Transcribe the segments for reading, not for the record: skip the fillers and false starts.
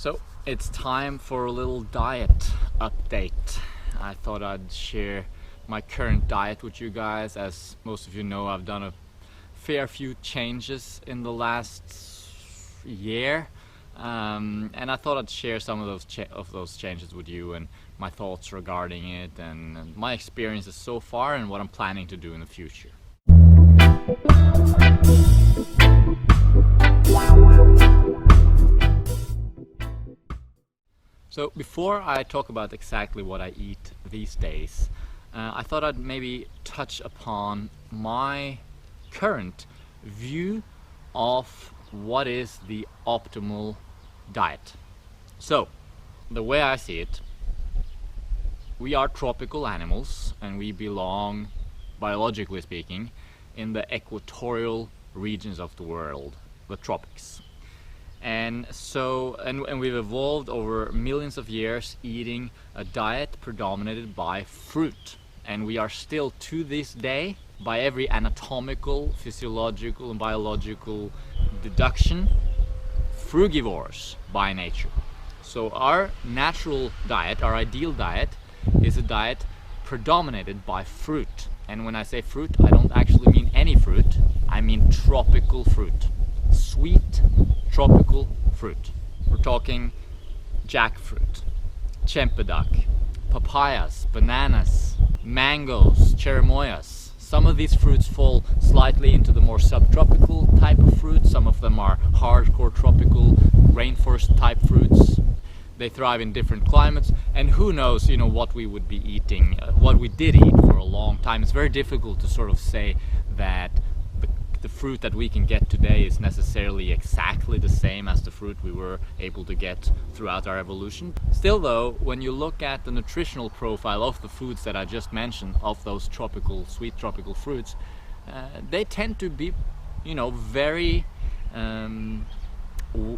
So it's time for a little diet update. I thought I'd share my current diet with you guys. As most of you know, I've done a fair few changes in the last year, and I thought I'd share some of those changes with you and my thoughts regarding it and my experiences so far and what I'm planning to do in the future. So before I talk about exactly what I eat these days, I thought I'd maybe touch upon my current view of what is the optimal diet. So the way I see it, we are tropical animals and we belong, biologically speaking, in the equatorial regions of the world, the tropics. And we've evolved over millions of years eating a diet predominated by fruit. And we are still, to this day, by every anatomical, physiological and biological deduction, frugivores by nature. So our natural diet, our ideal diet, is a diet predominated by fruit. And when I say fruit, I don't actually mean any fruit, I mean tropical fruit. Sweet tropical fruit. We're talking jackfruit, cempedak, papayas, bananas, mangoes, cherimoyas. Some of these fruits fall slightly into the more subtropical type of fruit. Some of them are hardcore tropical rainforest type fruits. They thrive in different climates, and who knows, what we would be eating, what we did eat for a long time. It's very difficult to sort of say that the fruit that we can get today is necessarily exactly the same as the fruit we were able to get throughout our evolution. Still though, when you look at the nutritional profile of the foods that I just mentioned, of those sweet tropical fruits, they tend to be, very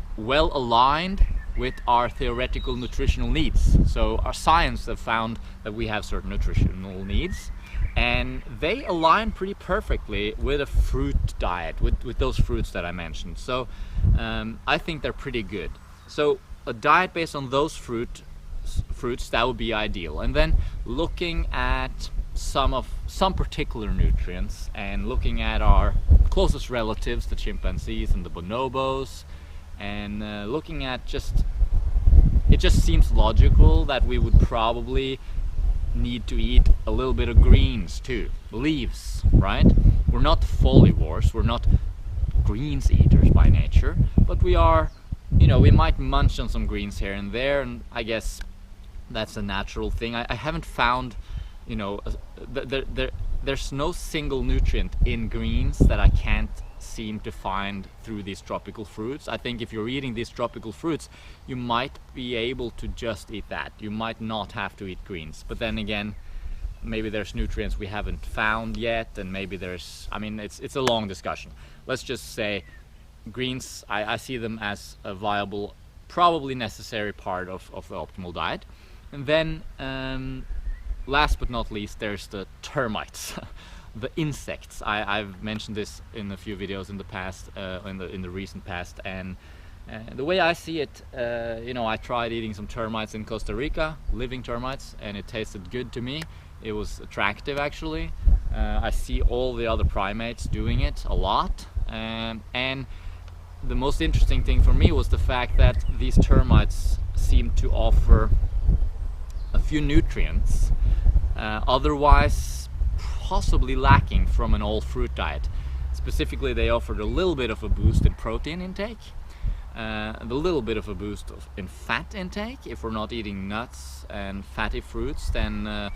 well aligned with our theoretical nutritional needs. So our science have found that we have certain nutritional needs, and they align pretty perfectly with a fruit diet, with those fruits that I mentioned. So I think they're pretty good. So a diet based on those fruits, that would be ideal. And then looking at some particular nutrients and looking at our closest relatives, the chimpanzees and the bonobos, and looking at it just seems logical that we would probably need to eat a little bit of greens too, leaves, right? We're not folivores, we're not greens eaters by nature, but we are, we might munch on some greens here and there, and I guess that's a natural thing. I haven't found, there's no single nutrient in greens that I can't seem to find through these tropical fruits. I think if you're eating these tropical fruits, you might be able to just eat that. You might not have to eat greens. But then again, maybe there's nutrients we haven't found yet, and maybe it's a long discussion. Let's just say greens, I see them as a viable, probably necessary part of the optimal diet. And then last but not least, there's the termites. The insects. I've mentioned this in a few videos in the past, in the recent past, and the way I see it, I tried eating some termites in Costa Rica, living termites, and it tasted good to me. It was attractive actually. I see all the other primates doing it a lot, and the most interesting thing for me was the fact that these termites seem to offer a few nutrients otherwise possibly lacking from an all fruit diet. Specifically, they offered a little bit of a boost in protein intake, a little bit of a boost in fat intake. If we're not eating nuts and fatty fruits, then the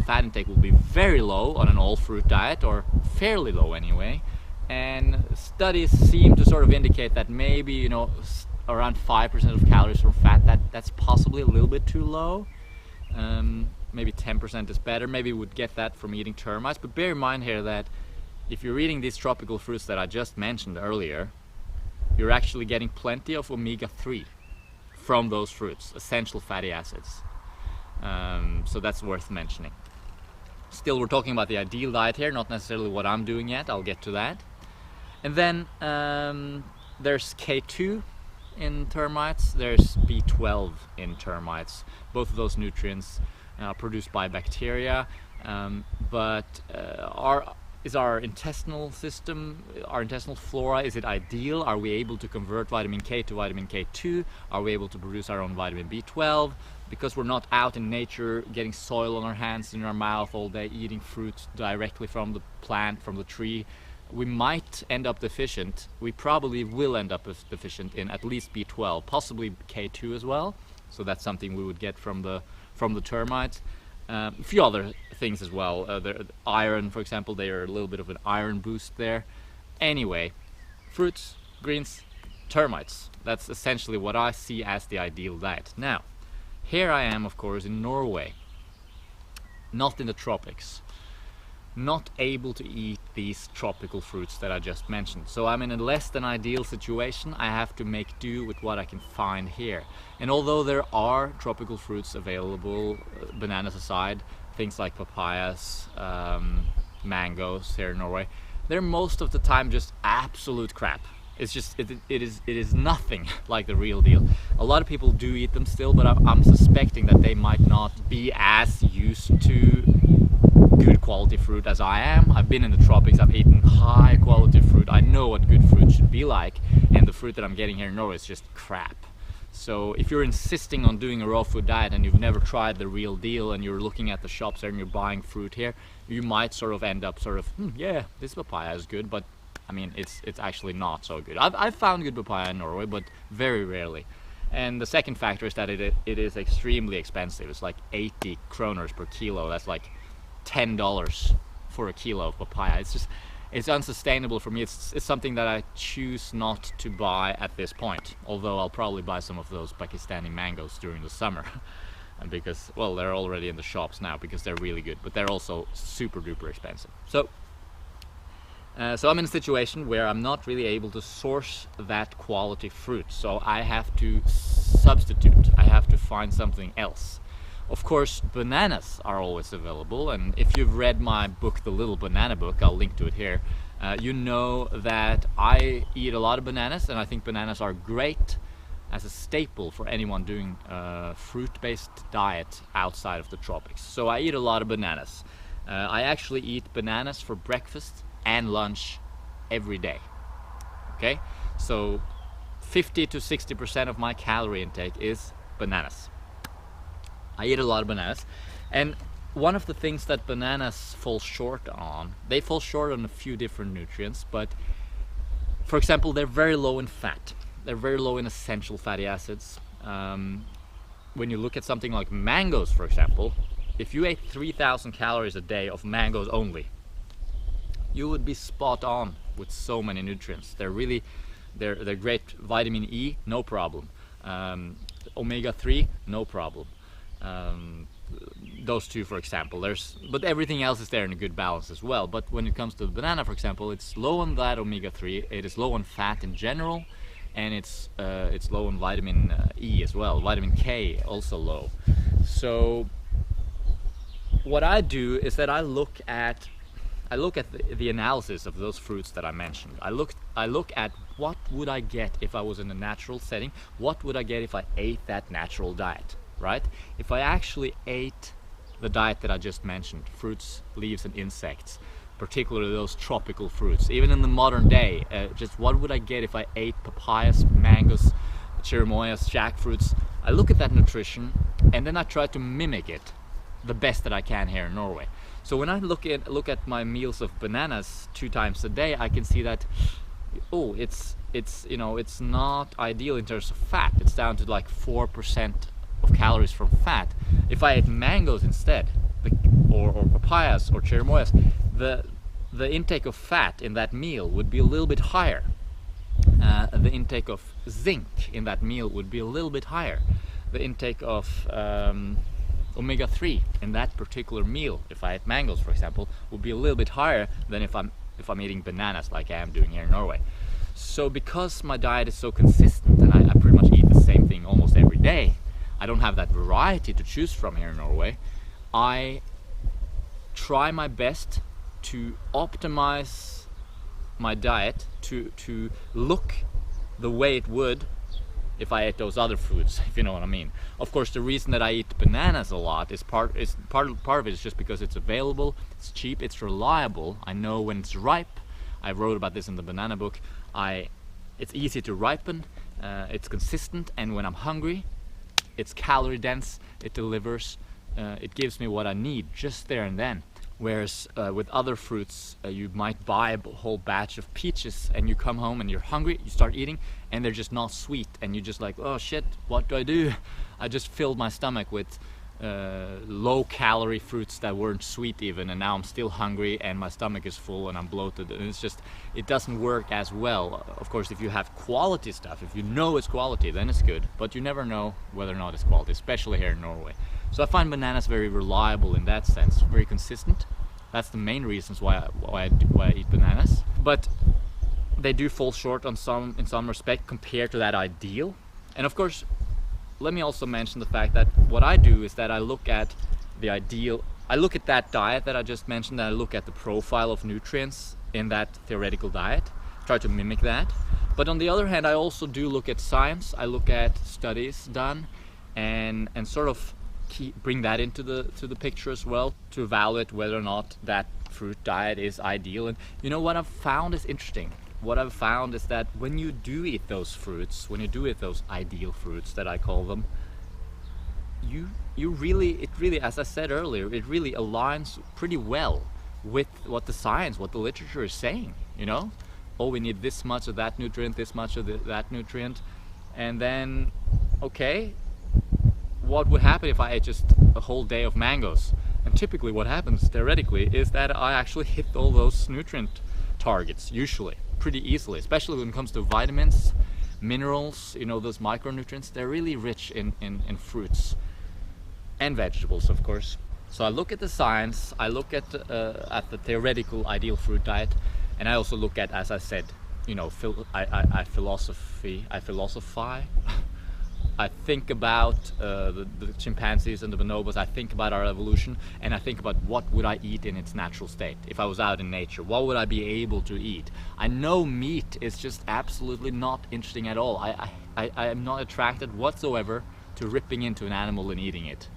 fat intake will be very low on an all fruit diet, or fairly low anyway. And studies seem to sort of indicate that maybe around 5% of calories from fat, that's possibly a little bit too low. Maybe 10% is better. Maybe we would get that from eating termites. But bear in mind here that if you're eating these tropical fruits that I just mentioned earlier, you're actually getting plenty of omega-3 from those fruits, essential fatty acids. So that's worth mentioning. Still, we're talking about the ideal diet here, not necessarily what I'm doing yet. I'll get to that. And then there's K2, in termites, there's B12 in termites. Both of those nutrients are produced by bacteria, but is our intestinal system, our intestinal flora, is it ideal? Are we able to convert vitamin K to vitamin K2? Are we able to produce our own vitamin B12? Because we're not out in nature getting soil on our hands and in our mouth all day, eating fruits directly from the plant, from the tree, we might end up deficient. We probably will end up deficient in at least B12, possibly K2 as well. So that's something we would get from the termites. A few other things as well. The iron, for example, they are a little bit of an iron boost there. Anyway, fruits, greens, termites. That's essentially what I see as the ideal diet. Now, here I am, of course, in Norway, not in the tropics, not able to eat these tropical fruits that I just mentioned. So I'm in a less than ideal situation. I have to make do with what I can find here. And although there are tropical fruits available, bananas aside, things like papayas, mangoes here in Norway, they're most of the time just absolute crap. It's just, it is nothing like the real deal. A lot of people do eat them still, but I'm suspecting that they might not be as used to good quality fruit as I am. I've been in the tropics, I've eaten high quality fruit. I know what good fruit should be like, and the fruit that I'm getting here in Norway is just crap. So if you're insisting on doing a raw food diet and you've never tried the real deal and you're looking at the shops there and you're buying fruit here, you might sort of end up yeah, this papaya is good, but I mean, it's actually not so good. I've found good papaya in Norway, but very rarely. And the second factor is that it is extremely expensive. It's like 80 kroners per kilo. That's like $10 for a kilo of papaya. It's unsustainable for me. It's something that I choose not to buy at this point, although I'll probably buy some of those Pakistani mangoes during the summer. And because, well, they're already in the shops now because they're really good, but they're also super duper expensive. So I'm in a situation where I'm not really able to source that quality fruit, so I have to substitute. I have to find something else. Of course, bananas are always available, and if you've read my book, The Little Banana Book, I'll link to it here, you know that I eat a lot of bananas, and I think bananas are great as a staple for anyone doing a fruit-based diet outside of the tropics. So I eat a lot of bananas. I actually eat bananas for breakfast and lunch every day. Okay, so 50 to 60% of my calorie intake is bananas. I eat a lot of bananas, and one of the things that bananas fall short on, they fall short on a few different nutrients, but for example, they're very low in fat. They're very low in essential fatty acids. When you look at something like mangoes, for example, if you ate 3,000 calories a day of mangoes only, you would be spot on with so many nutrients. They're great. Vitamin E, no problem. Omega-3, no problem. Those two, for example. But everything else is there in a good balance as well. But when it comes to the banana, for example, it's low on that omega-3. It is low on fat in general, and it's low on vitamin E as well. Vitamin K also low. So what I do is that I look at the analysis of those fruits that I mentioned. I look at what would I get if I was in a natural setting. What would I get if I ate that natural diet, right? If I actually ate the diet that I just mentioned, fruits, leaves and insects, particularly those tropical fruits, even in the modern day, just what would I get if I ate papayas, mangoes, cherimoyas, jackfruits? I look at that nutrition and then I try to mimic it the best that I can here in Norway. So when I look at my meals of bananas 2 times a day, I can see that, oh, it's not ideal in terms of fat. It's down to like 4% of calories from fat. If I ate mangoes instead, or papayas or cherimoyas, the intake of fat in that meal would be a little bit higher. The intake of zinc in that meal would be a little bit higher. The intake of omega-3 in that particular meal, if I ate mangoes, for example, would be a little bit higher than if I'm eating bananas like I am doing here in Norway. So because my diet is so consistent and I pretty much eat the same thing almost every day, I don't have that variety to choose from here in Norway. I try my best to optimize my diet to look the way it would if I ate those other foods, if you know what I mean. Of course, the reason that I eat bananas a lot is part of it is just because it's available, it's cheap, it's reliable. I know when it's ripe. I wrote about this in the banana book. It's easy to ripen, it's consistent, and when I'm hungry, it's calorie dense, it delivers, it gives me what I need just there and then. Whereas with other fruits, you might buy a whole batch of peaches and you come home and you're hungry, you start eating, and they're just not sweet, and you're just like, oh shit, what do I do? I just filled my stomach with low calorie fruits that weren't sweet even, and now I'm still hungry and my stomach is full and I'm bloated, and it's just, it doesn't work as well. Of course, if you have quality stuff, if you know it's quality, then it's good, but you never know whether or not it's quality, especially here in Norway. So I find bananas very reliable in that sense, very consistent. That's the main reasons why I eat bananas. But they do fall short in some respect compared to that ideal. And of course, let me also mention the fact that what I do is that I look at the ideal, I look at that diet that I just mentioned, and I look at the profile of nutrients in that theoretical diet, try to mimic that. But on the other hand, I also do look at science, I look at studies done, and sort of bring that into the picture as well, to evaluate whether or not that fruit diet is ideal. And you know what I've found is interesting? What I've found is that when you do eat those fruits, when you do eat those ideal fruits that I call them, it really, as I said earlier, it really aligns pretty well with what the science, what the literature is saying, you know? Oh, we need this much of that nutrient, this much of that nutrient, and then, okay, what would happen if I ate just a whole day of mangoes? And typically what happens, theoretically, is that I actually hit all those nutrient targets, usually, pretty easily, especially when it comes to vitamins, minerals, you know, those micronutrients. They're really rich in fruits and vegetables, of course. So I look at the science, I look at the theoretical ideal fruit diet, and I also look at, as I said, you know, I philosophize. I think about the chimpanzees and the bonobos. I think about our evolution, and I think about what would I eat in its natural state. If I was out in nature, what would I be able to eat? I know meat is just absolutely not interesting at all. I am not attracted whatsoever to ripping into an animal and eating it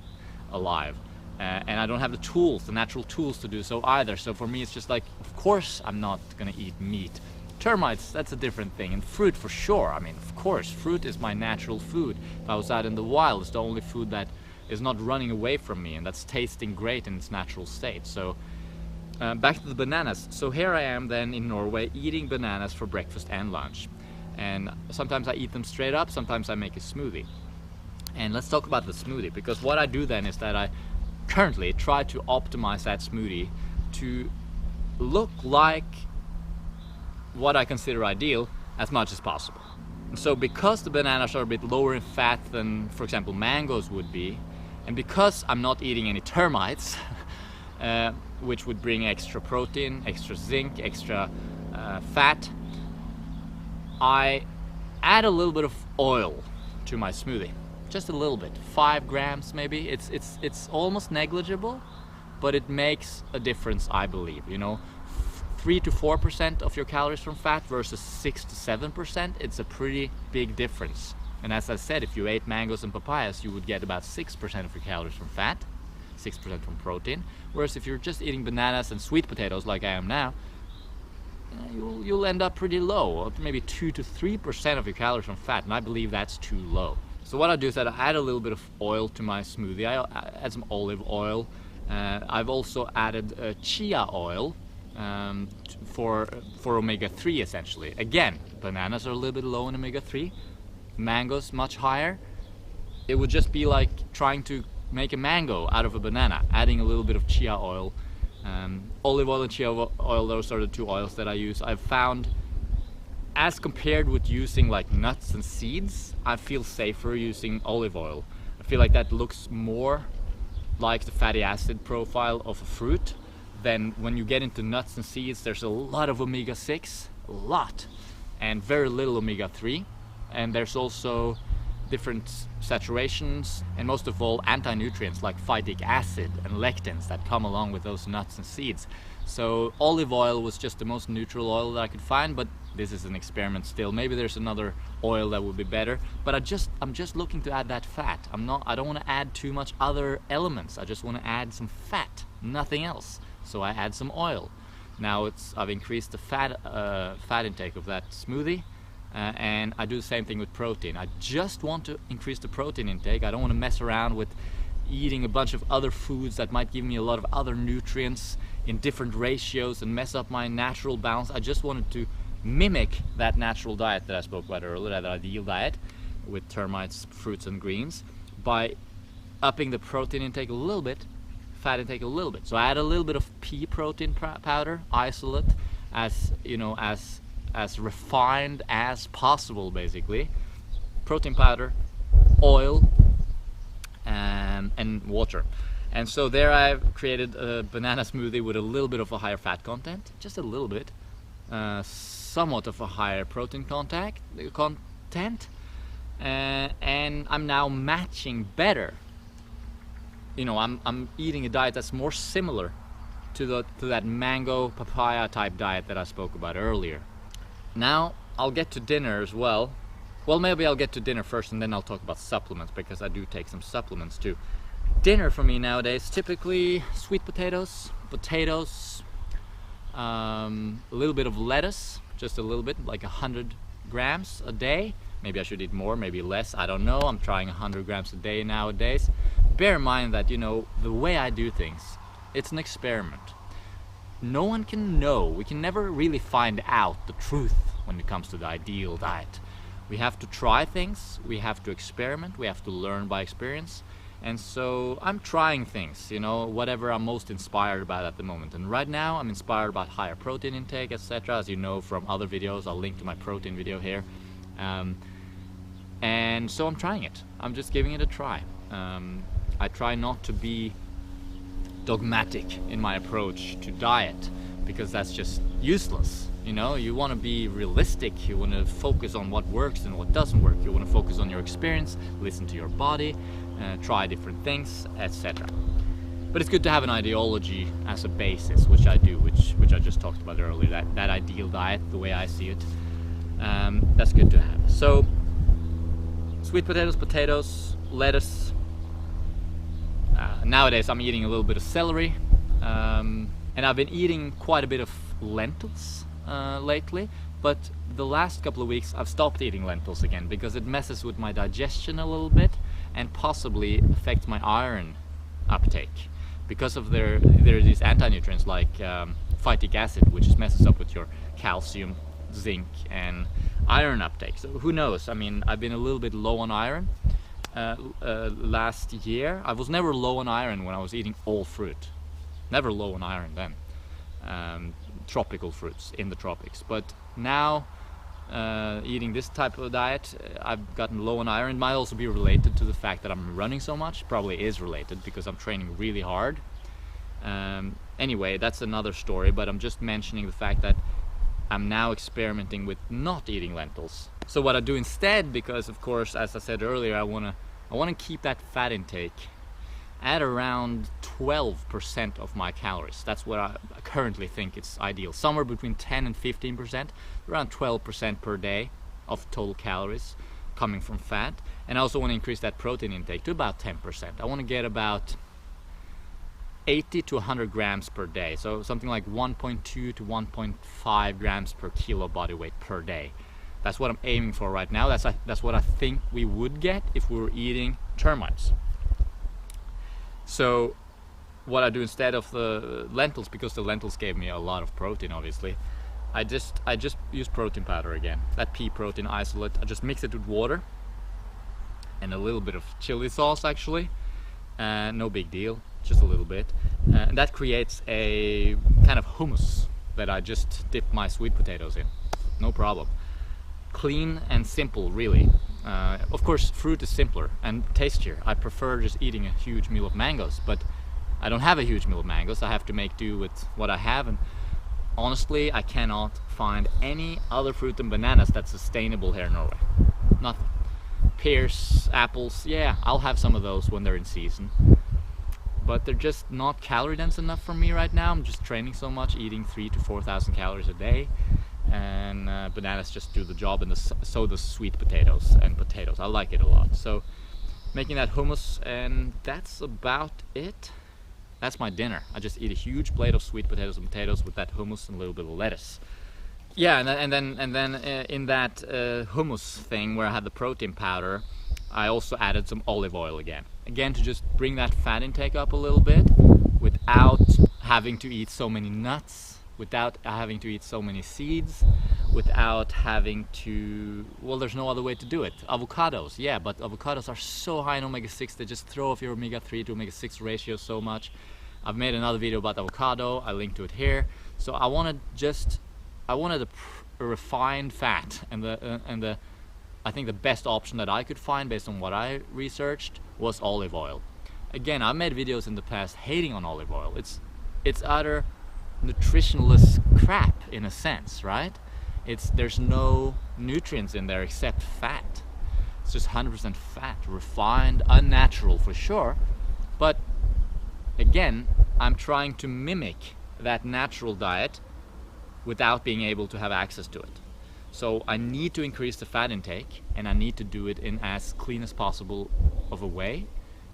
alive. And I don't have the tools, the natural tools to do so either. So for me, it's just like, of course I'm not gonna eat meat. Termites, that's a different thing. And fruit, for sure. I mean, of course, fruit is my natural food. If I was out in the wild, it's the only food that is not running away from me and that's tasting great in its natural state. So back to the bananas. So here I am then in Norway eating bananas for breakfast and lunch. And sometimes I eat them straight up, sometimes I make a smoothie. And let's talk about the smoothie, because what I do then is that I currently try to optimize that smoothie to look like what I consider ideal as much as possible. And so because the bananas are a bit lower in fat than, for example, mangoes would be, and because I'm not eating any termites, which would bring extra protein, extra zinc, extra fat, I add a little bit of oil to my smoothie. Just a little bit, 5 grams maybe. It's almost negligible, but it makes a difference, I believe, you know. 3 to 4% of your calories from fat versus 6 to 7%, it's a pretty big difference. And as I said, if you ate mangoes and papayas, you would get about 6% of your calories from fat, 6% from protein. Whereas if you're just eating bananas and sweet potatoes like I am now, you'll end up pretty low, maybe 2 to 3% of your calories from fat, and I believe that's too low. So what I do is that I add a little bit of oil to my smoothie. I add some olive oil. I've also added chia oil, for omega-3 essentially. Again, bananas are a little bit low in omega-3, mangoes much higher. It would just be like trying to make a mango out of a banana, adding a little bit of chia oil. Olive oil and chia oil, those are the two oils that I use. I've found, as compared with using like nuts and seeds, I feel safer using olive oil. I feel like that looks more like the fatty acid profile of a fruit. Then when you get into nuts and seeds, there's a lot of omega-6, a lot, and very little omega-3. And there's also different saturations, and most of all anti-nutrients like phytic acid and lectins that come along with those nuts and seeds. So olive oil was just the most neutral oil that I could find, but this is an experiment still. Maybe there's another oil that would be better, but I'm just looking to add that fat. I don't want to add too much other elements. I just want to add some fat, nothing else. So I add some oil. Now I've increased the fat intake of that smoothie, and I do the same thing with protein. I just want to increase the protein intake. I don't want to mess around with eating a bunch of other foods that might give me a lot of other nutrients in different ratios and mess up my natural balance. I just wanted to mimic that natural diet that I spoke about earlier, that ideal diet with termites, fruits and greens, by upping the protein intake a little bit, fat intake a little bit. So I add a little bit of pea protein powder, isolate, as you know, as refined as possible, basically. Protein powder, oil, and water. And so there I've created a banana smoothie with a little bit of a higher fat content, just a little bit, somewhat of a higher protein content, and I'm now matching better. You know, I'm eating a diet that's more similar to that mango papaya type diet that I spoke about earlier. Now I'll get to dinner as well. Well, maybe I'll get to dinner first and then I'll talk about supplements, because I do take some supplements too. Dinner for me nowadays, typically sweet potatoes, a little bit of lettuce, just a little bit, like 100 grams a day. Maybe I should eat more, maybe less, I don't know. I'm trying 100 grams a day nowadays. Bear in mind that, you know, the way I do things, it's an experiment. No one can know, we can never really find out the truth when it comes to the ideal diet. We have to try things, we have to experiment, we have to learn by experience. And so I'm trying things, you know, whatever I'm most inspired about at the moment. And right now I'm inspired about higher protein intake, etc. As you know from other videos, I'll link to my protein video here. And so I'm trying it. I'm just giving it a try. I try not to be dogmatic in my approach to diet, because that's just useless. You know, you want to be realistic, you want to focus on what works and what doesn't work, you want to focus on your experience, listen to your body, try different things, etc. But it's good to have an ideology as a basis, which I do, which I just talked about earlier, that ideal diet, the way I see it. That's good to have. So, sweet potatoes, lettuce. Nowadays I'm eating a little bit of celery, and I've been eating quite a bit of lentils lately, but the last couple of weeks I've stopped eating lentils again, because it messes with my digestion a little bit and possibly affects my iron uptake, because of there are these anti-nutrients like phytic acid, which messes up with your calcium, zinc and iron uptake. So who knows, I mean, I've been a little bit low on iron last year. I was never low on iron when I was eating all fruit, never low on iron then. Tropical fruits in the tropics, but now eating this type of diet, I've gotten low on iron. It might also be related to the fact that I'm running so much. Probably is related, because I'm training really hard. Anyway, that's another story, but I'm just mentioning the fact that I'm now experimenting with not eating lentils. So what I do instead, because of course, as I said earlier, I want to keep that fat intake at around 12% of my calories. That's what I currently think it's ideal. Somewhere between 10 and 15%, around 12% per day of total calories coming from fat. And I also want to increase that protein intake to about 10%. I want to get about 80 to 100 grams per day. So something like 1.2 to 1.5 grams per kilo body weight per day. That's what I'm aiming for right now. That's what I think we would get if we were eating termites. So what I do instead of the lentils, because the lentils gave me a lot of protein, obviously, I just use protein powder again. That pea protein isolate, I just mix it with water and a little bit of chili sauce, actually. No big deal, just a little bit. And that creates a kind of hummus that I just dip my sweet potatoes in. No problem. Clean and simple, really. Of course, fruit is simpler and tastier. I prefer just eating a huge meal of mangoes, but I don't have a huge meal of mangoes. I have to make do with what I have, and honestly, I cannot find any other fruit than bananas that's sustainable here in Norway. Nothing. Pears, apples, yeah, I'll have some of those when they're in season, but they're just not calorie dense enough for me right now. I'm just training so much, eating 3,000 to 4,000 calories a day. and bananas just do the job, and so does sweet potatoes and potatoes. I like it a lot. So making that hummus, and that's about it. That's my dinner. I just eat a huge plate of sweet potatoes and potatoes with that hummus and a little bit of lettuce. Yeah, and then in that hummus thing where I had the protein powder, I also added some olive oil again to just bring that fat intake up a little bit without having to eat so many nuts, without having to eat so many seeds, without having to, well, there's no other way to do it. Avocados, yeah, but avocados are so high in omega-6, they just throw off your omega-3 to omega-6 ratio so much. I've made another video about avocado, I linked to it here. So I wanted a refined fat, and I think the best option that I could find based on what I researched was olive oil. Again, I've made videos in the past hating on olive oil. It's utter nutritionless crap in a sense, right? There's no nutrients in there except fat. It's just 100% fat, refined, unnatural for sure. But again, I'm trying to mimic that natural diet without being able to have access to it. So I need to increase the fat intake, and I need to do it in as clean as possible of a way.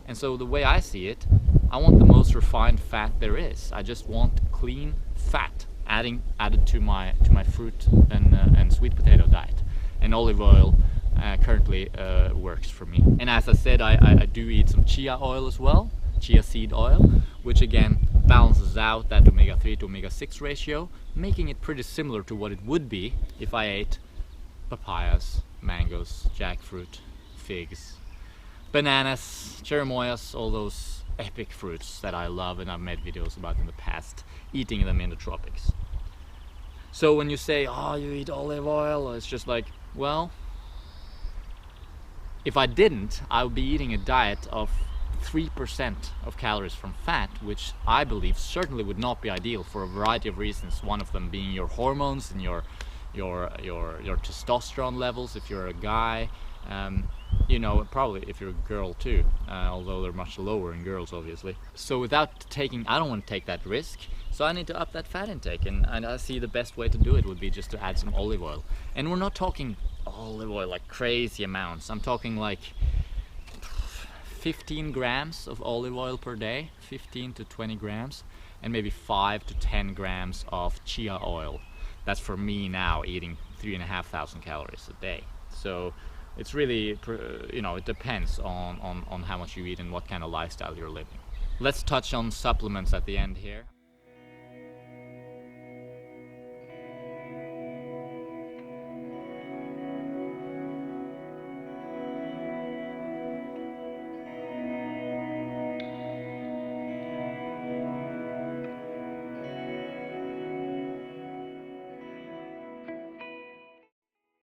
And so the way I see it, I want the most refined fat there is. I just want clean fat added to my fruit and sweet potato diet. And olive oil currently works for me. And as I said, I do eat some chia oil as well, chia seed oil, which again balances out that omega-3 to omega-6 ratio, making it pretty similar to what it would be if I ate papayas, mangoes, jackfruit, figs, bananas, cherimoyas, all those epic fruits that I love and I've made videos about in the past, eating them in the tropics. So when you say, oh, you eat olive oil, it's just like, well, if I didn't, I would be eating a diet of 3% of calories from fat, which I believe certainly would not be ideal for a variety of reasons. One of them being your hormones and your testosterone levels if you're a guy, you know, probably if you're a girl too, although they're much lower in girls obviously. So without taking, I don't want to take that risk, so I need to up that fat intake, and I see the best way to do it would be just to add some olive oil. And we're not talking olive oil like crazy amounts. I'm talking like 15 grams of olive oil per day, 15 to 20 grams, and maybe 5 to 10 grams of chia oil. That's for me now, eating 3,500 calories a day. So it's really, you know, it depends on how much you eat and what kind of lifestyle you're living. Let's touch on supplements at the end here.